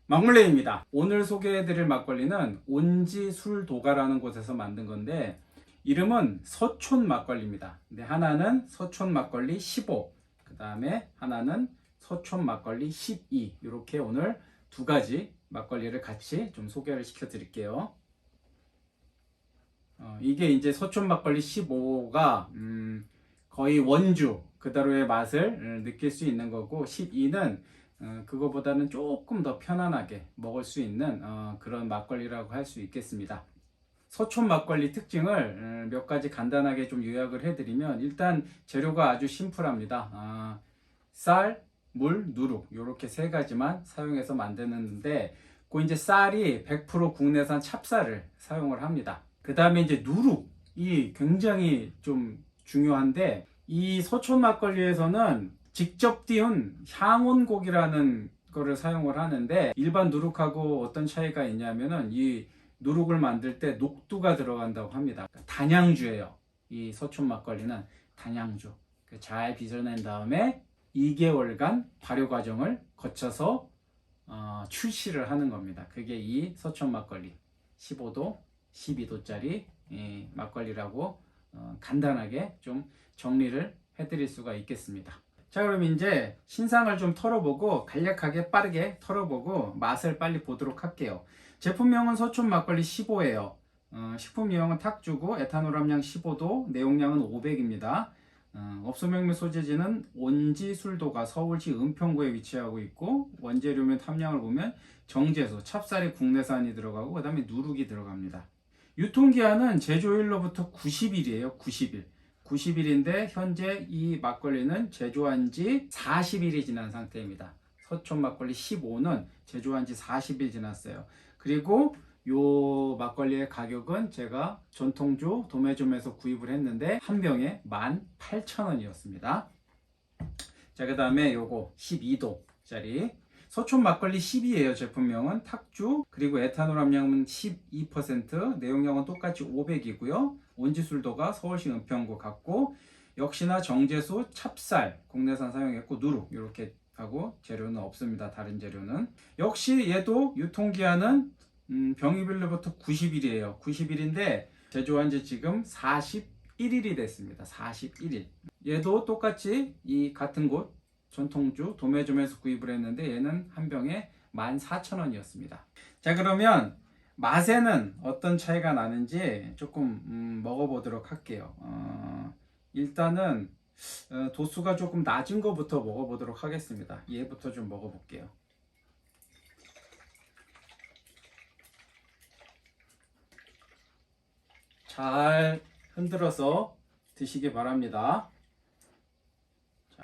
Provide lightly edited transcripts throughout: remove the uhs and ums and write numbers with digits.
막물레입니다. 오늘 소개해드릴 막걸리는 온지술도가라는 곳에서 만든 건데 이름은 서촌 막걸리입니다. 근데 하나는 서촌 막걸리 15, 그 다음에 하나는 서촌 막걸리 12 이렇게 오늘 두 가지 막걸리를 같이 좀 소개를 시켜 드릴게요. 이게 이제 서촌 막걸리 15가 거의 원주 그대로의 맛을 느낄 수 있는 거고 12는 그거보다는 조금 더 편안하게 먹을 수 있는 그런 막걸리라고 할 수 있겠습니다. 서촌 막걸리 특징을 몇 가지 간단하게 좀 요약을 해드리면 일단 재료가 아주 심플합니다. 쌀, 물, 누룩 이렇게 세 가지만 사용해서 만드는데 그 이제 쌀이 100% 국내산 찹쌀을 사용을 합니다. 그 다음에 이제 누룩이 굉장히 좀 중요한데 이 서촌 막걸리에서는 직접 띄운 향온곡이라는 거를 사용을 하는데 일반 누룩하고 어떤 차이가 있냐면은 이 누룩을 만들 때 녹두가 들어간다고 합니다. 단양주예요. 이 서촌 막걸리는 단양주. 잘 빚어낸 다음에 2개월간 발효 과정을 거쳐서 출시를 하는 겁니다. 그게 이 서촌 막걸리 15도, 12도짜리 막걸리라고 간단하게 좀 정리를 해드릴 수가 있겠습니다. 자, 그럼 이제 신상을 좀 털어보고 간략하게 빠르게 털어보고 맛을 빨리 보도록 할게요. 제품명은 서촌 막걸리 15예요. 식품유형은 탁주고 에탄올 함량 15도, 내용량은 500입니다. 업소명물 소재지는 온지술도가 서울시 은평구에 위치하고 있고 원재료 및 함량을 보면 정제수, 찹쌀이 국내산이 들어가고 그 다음에 누룩이 들어갑니다. 유통기한은 제조일로부터 90일이에요. 90일. 90일인데 현재 이 막걸리는 제조한 지 40일이 지난 상태입니다. 서촌 막걸리 15는 제조한 지 40일 지났어요. 그리고 요 막걸리의 가격은 제가 전통주 도매점에서 구입을 했는데 한 병에 18,000원이었습니다. 자, 그 다음에 요거 12도짜리 서촌 막걸리 10이에요. 제품명은 탁주, 그리고 에탄올 함량은 12%, 내용량은 똑같이 500이고요. 온지술도가 서울시 은평구 같고 역시나 정제수, 찹쌀 국내산 사용했고 누룩 이렇게 하고 재료는 없습니다. 다른 재료는 역시 얘도 유통기한은 병이별로부터 90일이에요. 90일인데 제조한 지 지금 41일이 됐습니다. 41일. 얘도 똑같이 이 같은 곳 전통주 도매점에서 구입을 했는데 얘는 한 병에 14,000원이었습니다. 자, 그러면 맛에는 어떤 차이가 나는지 조금 먹어보도록 할게요. 일단은 도수가 조금 낮은 거부터 먹어보도록 하겠습니다. 얘부터 좀 먹어볼게요. 잘 흔들어서 드시기 바랍니다. 자,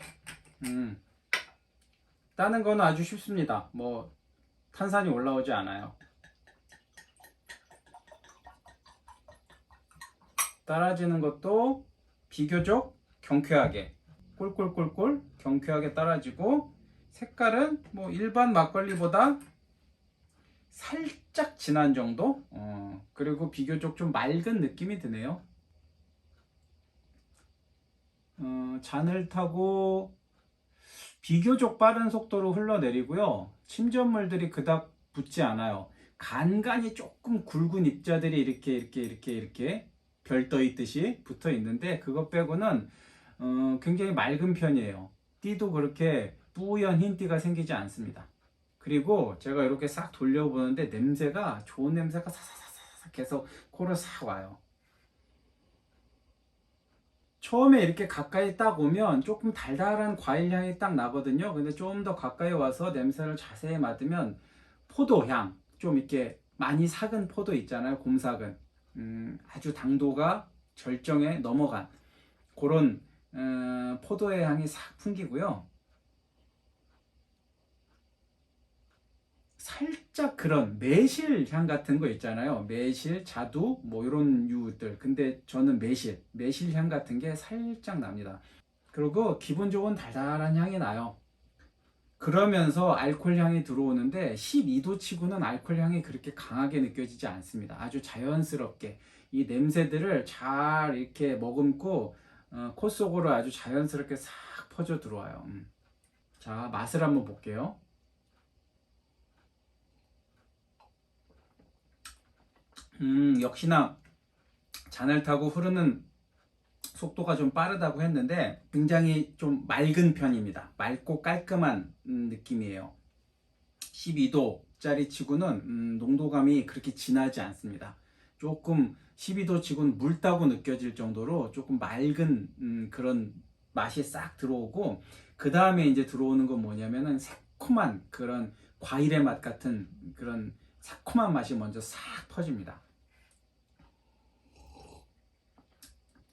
따는 거는 아주 쉽습니다. 뭐 탄산이 올라오지 않아요. 따라지는 것도 비교적 경쾌하게 꼴꼴꼴꼴 경쾌하게 따라지고 색깔은 뭐 일반 막걸리보다 살짝 진한 정도? 그리고 비교적 좀 맑은 느낌이 드네요. 잔을 타고 비교적 빠른 속도로 흘러내리고요. 침전물들이 그닥 붙지 않아요. 간간이 조금 굵은 입자들이 이렇게 별 떠 있듯이 붙어 있는데 그것 빼고는 굉장히 맑은 편이에요. 띠도 그렇게 뿌연 흰 띠가 생기지 않습니다. 그리고 제가 이렇게 싹 돌려보는데 냄새가 좋은 냄새가 사사사삭 해서 코를 싹 와요. 처음에 이렇게 가까이 딱 오면 조금 달달한 과일 향이 딱 나거든요. 근데 좀 더 가까이 와서 냄새를 자세히 맡으면 포도향, 좀 이렇게 많이 삭은 포도 있잖아요. 곰삭은. 아주 당도가 절정에 넘어간 그런 포도의 향이 싹 풍기고요. 살짝 그런 매실 향 같은 거 있잖아요. 매실, 자두 뭐 이런 유들. 근데 저는 매실 향 같은 게 살짝 납니다. 그리고 기본적으로 달달한 향이 나요. 그러면서 알코올 향이 들어오는데 12도 치고는 알코올 향이 그렇게 강하게 느껴지지 않습니다. 아주 자연스럽게 이 냄새들을 잘 이렇게 머금고 코 속으로 아주 자연스럽게 싹 퍼져 들어와요. 자, 맛을 한번 볼게요. 역시나 잔을 타고 흐르는 속도가 좀 빠르다고 했는데 굉장히 좀 맑은 편입니다. 맑고 깔끔한 느낌이에요. 12도짜리 치고는 농도감이 그렇게 진하지 않습니다. 조금 12도 치고는 묽다고 느껴질 정도로 조금 맑은 그런 맛이 싹 들어오고, 그 다음에 이제 들어오는 건 뭐냐면은 새콤한 그런 과일의 맛 같은 그런 새콤한 맛이 먼저 싹 퍼집니다.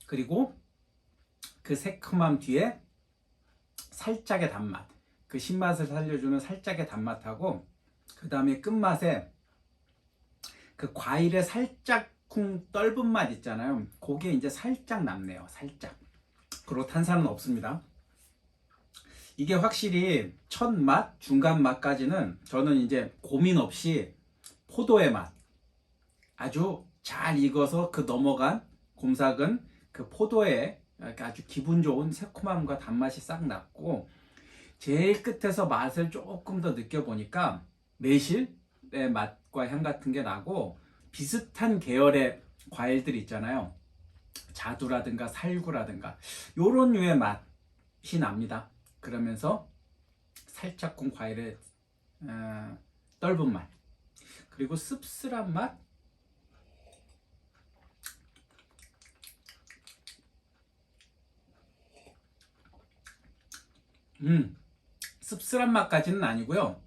그리고 그 새콤함 뒤에 살짝의 단맛, 그 신맛을 살려주는 살짝의 단맛하고, 그 다음에 끝맛에 그 과일의 살짝 쿵 떫은 맛 있잖아요. 그게 이제 살짝 남네요. 살짝. 그리고 탄산은 없습니다. 이게 확실히 첫 맛, 중간 맛까지는 저는 이제 고민 없이 포도의 맛, 아주 잘 익어서 그 넘어간 곰삭은 그 포도의 아주 기분 좋은 새콤함과 단맛이 싹 났고, 제일 끝에서 맛을 조금 더 느껴보니까 매실의 맛과 향 같은 게 나고, 비슷한 계열의 과일들 있잖아요. 자두라든가 살구라든가 요런 류의 맛이 납니다. 그러면서 살짝 군 과일의 떫은 맛, 그리고 씁쓸한 맛, 씁쓸한 맛까지는 아니고요.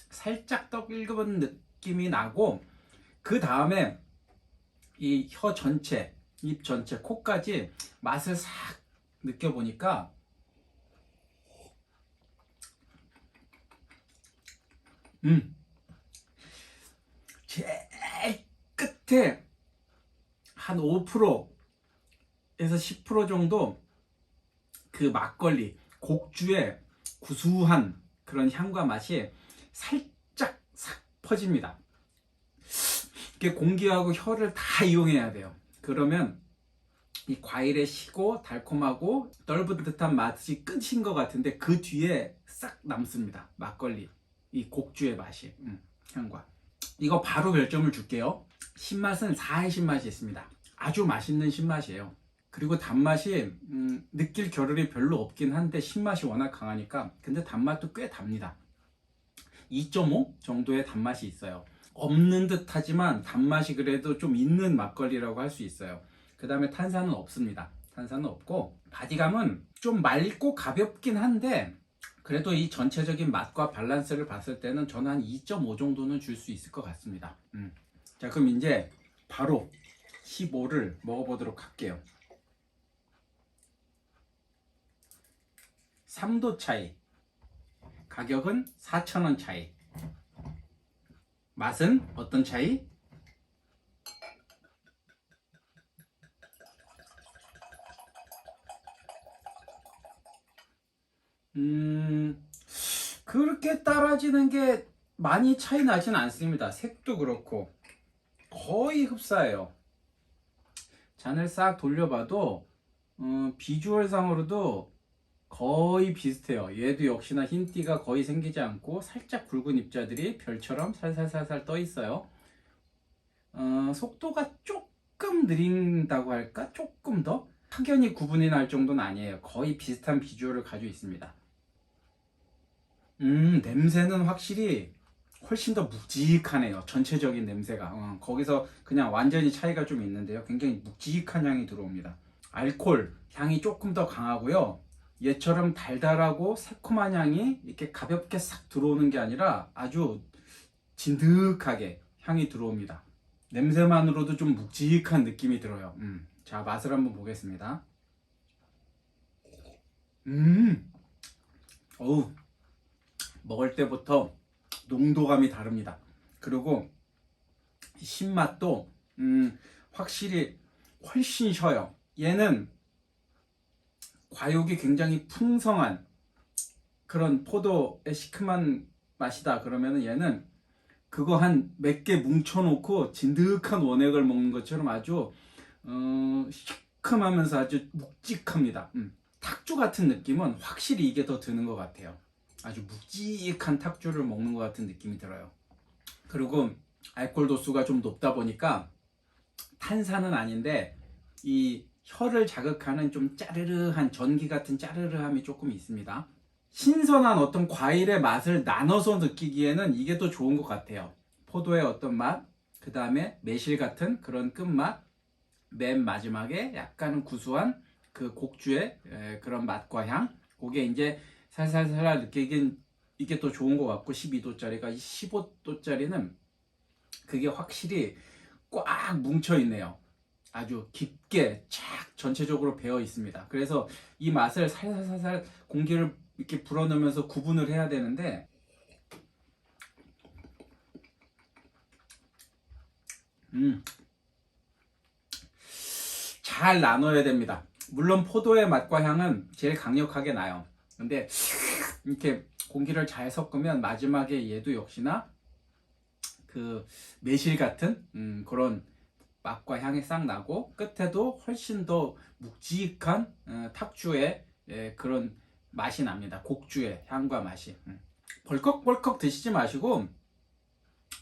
살짝 떡익은 느낌이 나고, 그 다음에 이 혀 전체, 입 전체, 코까지 맛을 싹 느껴보니까 제일 끝에 한 5%에서 10% 정도 그 막걸리, 곡주의 구수한 그런 향과 맛이 살짝 싹 퍼집니다. 이게 공기하고 혀를 다 이용해야 돼요. 그러면 이 과일의 시고 달콤하고 떫은 듯한 맛이 끝인 것 같은데, 그 뒤에 싹 남습니다. 막걸리, 이 곡주의 맛이, 향과. 이거 바로 별점을 줄게요. 신맛은 4의 신맛이 있습니다. 아주 맛있는 신맛이에요. 그리고 단맛이 느낄 겨를이 별로 없긴 한데 신맛이 워낙 강하니까, 근데 단맛도 꽤 답니다. 2.5 정도의 단맛이 있어요. 없는 듯 하지만 단맛이 그래도 좀 있는 막걸리라고 할 수 있어요. 그 다음에 탄산은 없습니다. 탄산은 없고, 바디감은 좀 맑고 가볍긴 한데, 그래도 이 전체적인 맛과 밸런스를 봤을 때는 저는 한 2.5 정도는 줄 수 있을 것 같습니다. 자, 그럼 이제 바로 15를 먹어보도록 할게요. 3도 차이, 가격은 4,000원 차이. 맛은 어떤 차이? 그렇게 따라지는 게 많이 차이 나진 않습니다. 색도 그렇고 거의 흡사해요. 잔을 싹 돌려봐도 비주얼상으로도 거의 비슷해요. 얘도 역시나 흰띠가 거의 생기지 않고 살짝 굵은 입자들이 별처럼 살살살살 떠 있어요. 속도가 조금 느린다고 할까? 조금 더? 확연히 구분이 날 정도는 아니에요. 거의 비슷한 비주얼을 가지고 있습니다. 냄새는 확실히 훨씬 더 묵직하네요. 전체적인 냄새가. 거기서 그냥 완전히 차이가 좀 있는데요. 굉장히 묵직한 향이 들어옵니다. 알코올 향이 조금 더 강하고요. 얘처럼 달달하고 새콤한 향이 이렇게 가볍게 싹 들어오는 게 아니라 아주 진득하게 향이 들어옵니다. 냄새만으로도 좀 묵직한 느낌이 들어요. 자, 맛을 한번 보겠습니다. 어우, 먹을 때부터 농도감이 다릅니다. 그리고 신맛도 확실히 훨씬 쉬어요. 얘는 과육이 굉장히 풍성한 그런 포도의 시큼한 맛이다 그러면은, 얘는 그거 한 몇 개 뭉쳐놓고 진득한 원액을 먹는 것처럼 아주 시큼하면서 아주 묵직합니다. 탁주 같은 느낌은 확실히 이게 더 드는 것 같아요. 아주 묵직한 탁주를 먹는 것 같은 느낌이 들어요. 그리고 알코올 도수가 좀 높다 보니까 탄산은 아닌데 이 혀를 자극하는 좀 짜르르한 전기 같은 짜르르함이 조금 있습니다. 신선한 어떤 과일의 맛을 나눠서 느끼기에는 이게 더 좋은 것 같아요. 포도의 어떤 맛, 그 다음에 매실 같은 그런 끝맛, 맨 마지막에 약간은 구수한 그 곡주의 그런 맛과 향, 그게 이제 살살살 느끼긴 이게 더 좋은 것 같고, 12도짜리가 15도짜리는 그게 확실히 꽉 뭉쳐 있네요. 아주 깊게 쫙 전체적으로 배어 있습니다. 그래서 이 맛을 살살살살 공기를 이렇게 불어넣으면서 구분을 해야 되는데, 잘 나눠야 됩니다. 물론 포도의 맛과 향은 제일 강력하게 나요. 근데 이렇게 공기를 잘 섞으면 마지막에 얘도 역시나 그 매실 같은 그런 맛과 향이 싹 나고, 끝에도 훨씬 더 묵직한 탁주의 그런 맛이 납니다. 곡주의 향과 맛이. 벌컥벌컥 드시지 마시고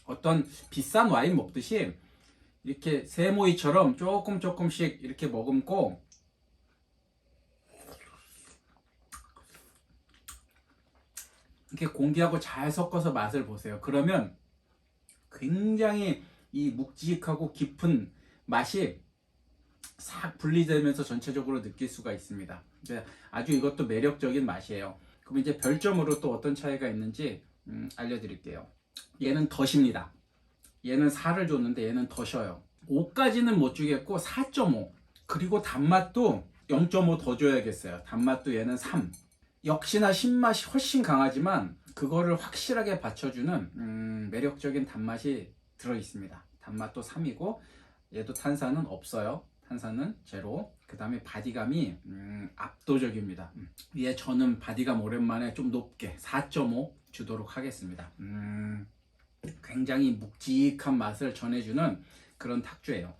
어떤 비싼 와인 먹듯이 이렇게 세모이처럼 조금씩 이렇게 머금고, 이렇게 공기하고 잘 섞어서 맛을 보세요. 그러면 굉장히 이 묵직하고 깊은 맛이 싹 분리되면서 전체적으로 느낄 수가 있습니다. 아주 이것도 매력적인 맛이에요. 그럼 이제 별점으로 또 어떤 차이가 있는지 알려드릴게요. 얘는 덫입니다. 얘는 4를 줬는데 얘는 덫이요. 5까지는 못 주겠고 4.5. 그리고 단맛도 0.5 더 줘야겠어요. 단맛도 얘는 3. 역시나 신맛이 훨씬 강하지만 그거를 확실하게 받쳐주는 매력적인 단맛이 들어있습니다. 단맛도 3이고 얘도 탄산은 없어요. 탄산은 제로. 그 다음에 바디감이 압도적입니다. 위에 저는 바디감 오랜만에 좀 높게 4.5 주도록 하겠습니다. 굉장히 묵직한 맛을 전해주는 그런 탁주예요.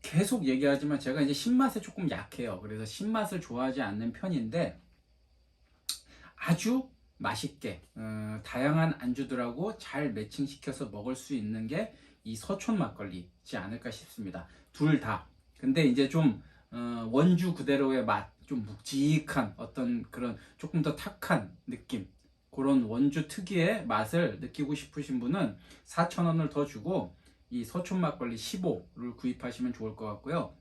계속 얘기하지만 제가 이제 신맛에 조금 약해요. 그래서 신맛을 좋아하지 않는 편인데 아주 맛있게 다양한 안주들하고 잘 매칭시켜서 먹을 수 있는 게 이 서촌 막걸리지 않을까 싶습니다. 둘 다. 근데 이제 좀 원주 그대로의 맛, 좀 묵직한 어떤 그런 조금 더 탁한 느낌, 그런 원주 특유의 맛을 느끼고 싶으신 분은 4,000원을 더 주고 이 서촌 막걸리 15를 구입하시면 좋을 것 같고요.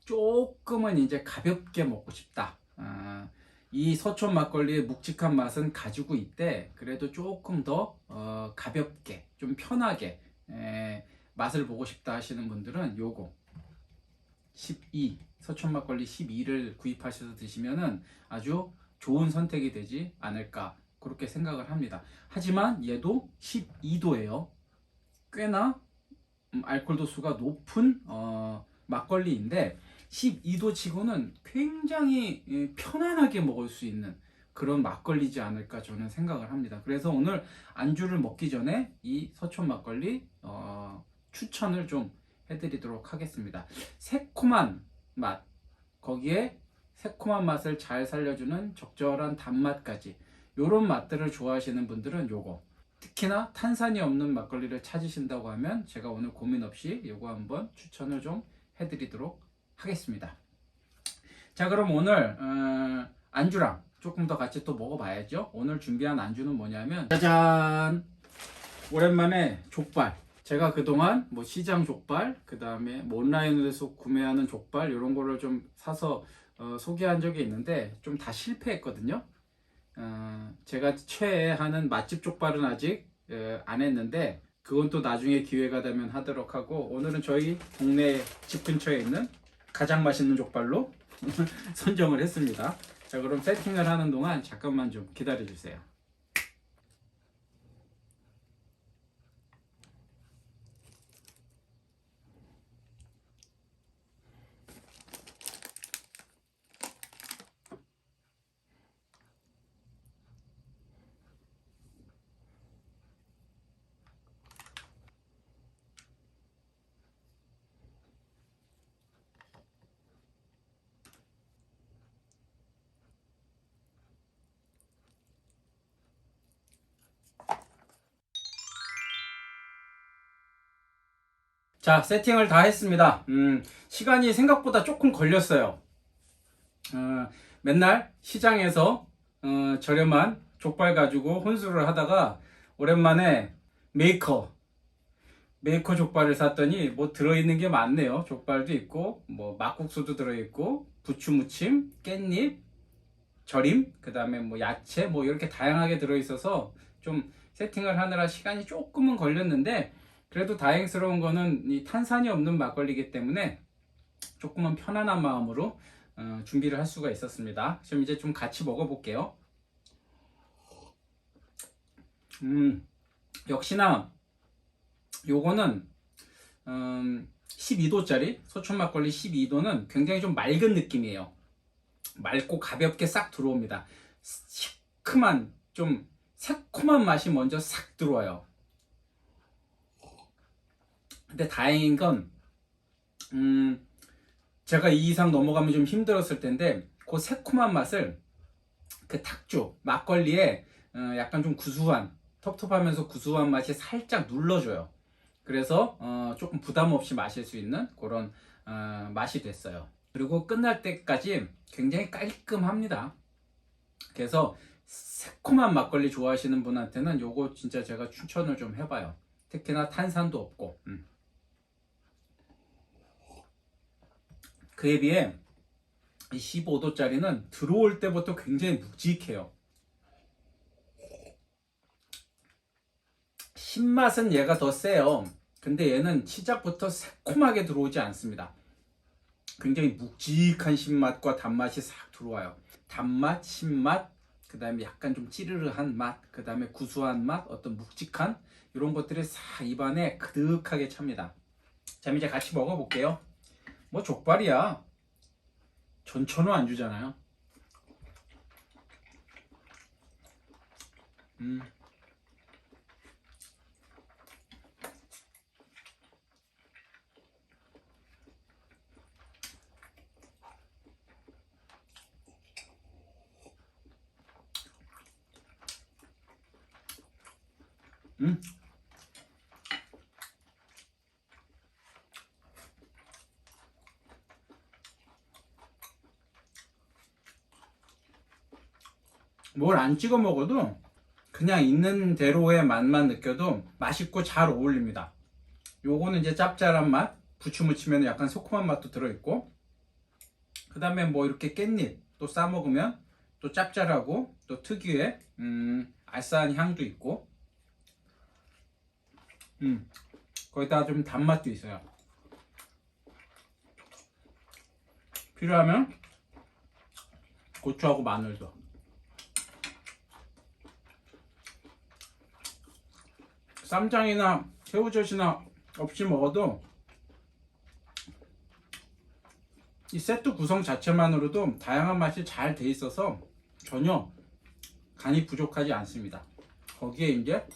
조금은 이제 가볍게 먹고 싶다. 이 서촌 막걸리의 묵직한 맛은 가지고 있대. 그래도 조금 더 가볍게, 좀 편하게 맛을 보고 싶다 하시는 분들은 요거 12, 서촌 막걸리 12를 구입하셔서 드시면은 아주 좋은 선택이 되지 않을까 그렇게 생각을 합니다. 하지만 얘도 12도예요. 꽤나 알코올 도수가 높은 막걸리인데 12도 치고는 굉장히 편안하게 먹을 수 있는 그런 막걸리지 않을까 저는 생각을 합니다. 그래서 오늘 안주를 먹기 전에 이 서촌 막걸리 추천을 좀 해드리도록 하겠습니다. 새콤한 맛, 거기에 새콤한 맛을 잘 살려주는 적절한 단맛까지, 이런 맛들을 좋아하시는 분들은 요거, 특히나 탄산이 없는 막걸리를 찾으신다고 하면 제가 오늘 고민 없이 요거 한번 추천을 좀 해드리도록 하겠습니다. 자, 그럼 오늘 안주랑 조금 더 같이 또 먹어봐야죠. 오늘 준비한 안주는 뭐냐면 짜잔! 오랜만에 족발. 제가 그동안 뭐 시장 족발, 그 다음에 뭐 온라인에서 구매하는 족발 이런 거를 좀 사서 소개한 적이 있는데 좀 다 실패했거든요. 제가 최애하는 맛집 족발은 아직 안 했는데 그건 또 나중에 기회가 되면 하도록 하고, 오늘은 저희 동네 집 근처에 있는 가장 맛있는 족발로 선정을 했습니다. 자, 그럼 세팅을 하는 동안 잠깐만 좀 기다려 주세요. 자, 세팅을 다 했습니다. 시간이 생각보다 조금 걸렸어요. 맨날 시장에서 저렴한 족발 가지고 혼술을 하다가 오랜만에 메이커 족발을 샀더니 뭐 들어있는 게 많네요. 족발도 있고 뭐 막국수도 들어있고 부추무침, 깻잎, 절임, 그 다음에 뭐 야채 뭐 이렇게 다양하게 들어있어서 좀 세팅을 하느라 시간이 조금은 걸렸는데, 그래도 다행스러운 거는 이 탄산이 없는 막걸리이기 때문에 조금은 편안한 마음으로 준비를 할 수가 있었습니다. 그럼 이제 좀 같이 먹어볼게요. 역시나 요거는 12도짜리 소춘 막걸리 12도는 굉장히 좀 맑은 느낌이에요. 맑고 가볍게 싹 들어옵니다. 시큼한 좀 새콤한 맛이 먼저 싹 들어와요. 근데 다행인 건 제가 이 이상 넘어가면 좀 힘들었을 텐데 그 새콤한 맛을 그 탁주 막걸리에 약간 좀 구수한, 텁텁하면서 구수한 맛이 살짝 눌러줘요. 그래서 조금 부담 없이 마실 수 있는 그런 맛이 됐어요. 그리고 끝날 때까지 굉장히 깔끔합니다. 그래서 새콤한 막걸리 좋아하시는 분한테는 요거 진짜 제가 추천을 좀 해봐요. 특히나 탄산도 없고. 그에 비해 이 15도짜리는 들어올 때부터 굉장히 묵직해요. 신맛은 얘가 더 세요. 근데 얘는 시작부터 새콤하게 들어오지 않습니다. 굉장히 묵직한 신맛과 단맛이 싹 들어와요. 단맛, 신맛, 그 다음에 약간 좀 찌르르한 맛, 그 다음에 구수한 맛, 어떤 묵직한 이런 것들이 싹 입안에 그득하게 찹니다. 자, 이제 같이 먹어볼게요. 뭐 족발이야 전천후 안 주잖아요. 음. 뭘 안 찍어 먹어도 그냥 있는 대로의 맛만 느껴도 맛있고 잘 어울립니다. 요거는 이제 짭짤한 맛, 부추 무치면 약간 새콤한 맛도 들어있고, 그 다음에 뭐 이렇게 깻잎 또 싸 먹으면 또 짭짤하고 또 특유의 알싸한 향도 있고, 거기다가 좀 단맛도 있어요. 필요하면 고추하고 마늘도. 쌈장이나 새우젓이나 없이 먹어도 이 세트 구성 자체만으로도 다양한 맛이 잘 돼 있어서 전혀 간이 부족하지 않습니다. 거기에 이제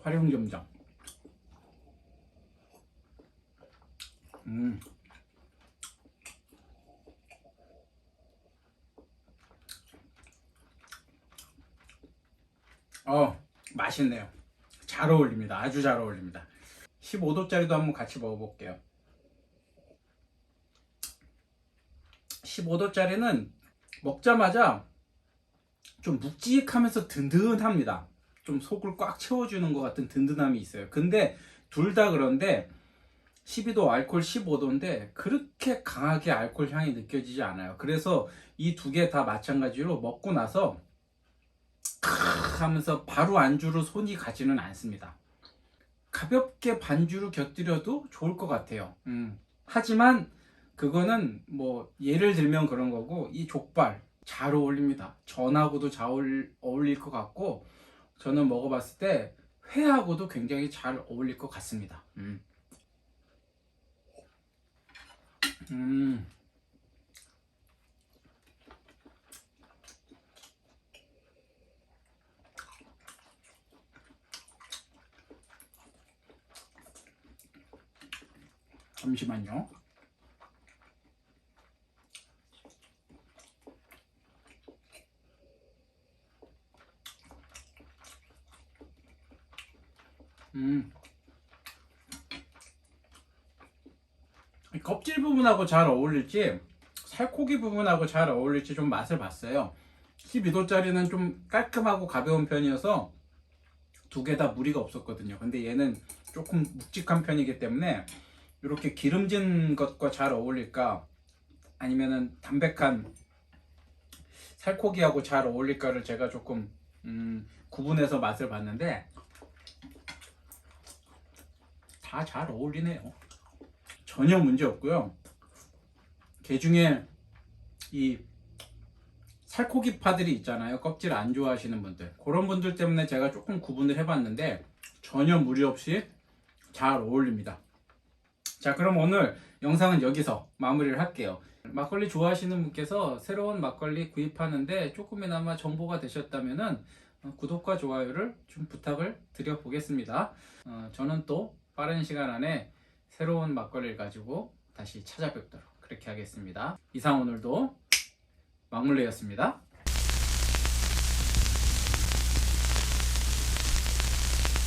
활용점정. 맛있네요. 잘 어울립니다. 아주 잘 어울립니다. 15도짜리도 한번 같이 먹어볼게요. 15도짜리는 먹자마자 좀 묵직하면서 든든합니다. 좀 속을 꽉 채워주는 것 같은 든든함이 있어요. 근데 둘 다 그런데 12도 알코올 15도인데 그렇게 강하게 알코올 향이 느껴지지 않아요. 그래서 이 두 개 다 마찬가지로 먹고 나서 하면서 바로 안주로 손이 가지는 않습니다. 가볍게 반주로 곁들여도 좋을 것 같아요. 하지만 그거는 뭐 예를 들면 그런 거고, 이 족발 잘 어울립니다. 전하고도 잘 어울릴 것 같고, 저는 먹어봤을 때 회하고도 굉장히 잘 어울릴 것 같습니다. 잠시만요. 껍질 부분하고 잘 어울릴지 살코기 부분하고 잘 어울릴지 좀 맛을 봤어요. 12도짜리는 좀 깔끔하고 가벼운 편이어서 두 개 다 무리가 없었거든요. 근데 얘는 조금 묵직한 편이기 때문에 이렇게 기름진 것과 잘 어울릴까 아니면은 담백한 살코기하고 잘 어울릴까를 제가 조금 구분해서 맛을 봤는데 다 잘 어울리네요. 전혀 문제 없고요. 게 중에 이 살코기파들이 있잖아요. 껍질 안 좋아하시는 분들, 그런 분들 때문에 제가 조금 구분을 해봤는데 전혀 무리 없이 잘 어울립니다. 자, 그럼 오늘 영상은 여기서 마무리를 할게요. 막걸리 좋아하시는 분께서 새로운 막걸리 구입하는데 조금이나마 정보가 되셨다면 구독과 좋아요를 좀 부탁을 드려 보겠습니다. 저는 또 빠른 시간 안에 새로운 막걸리를 가지고 다시 찾아뵙도록 그렇게 하겠습니다. 이상 오늘도 막물레였습니다.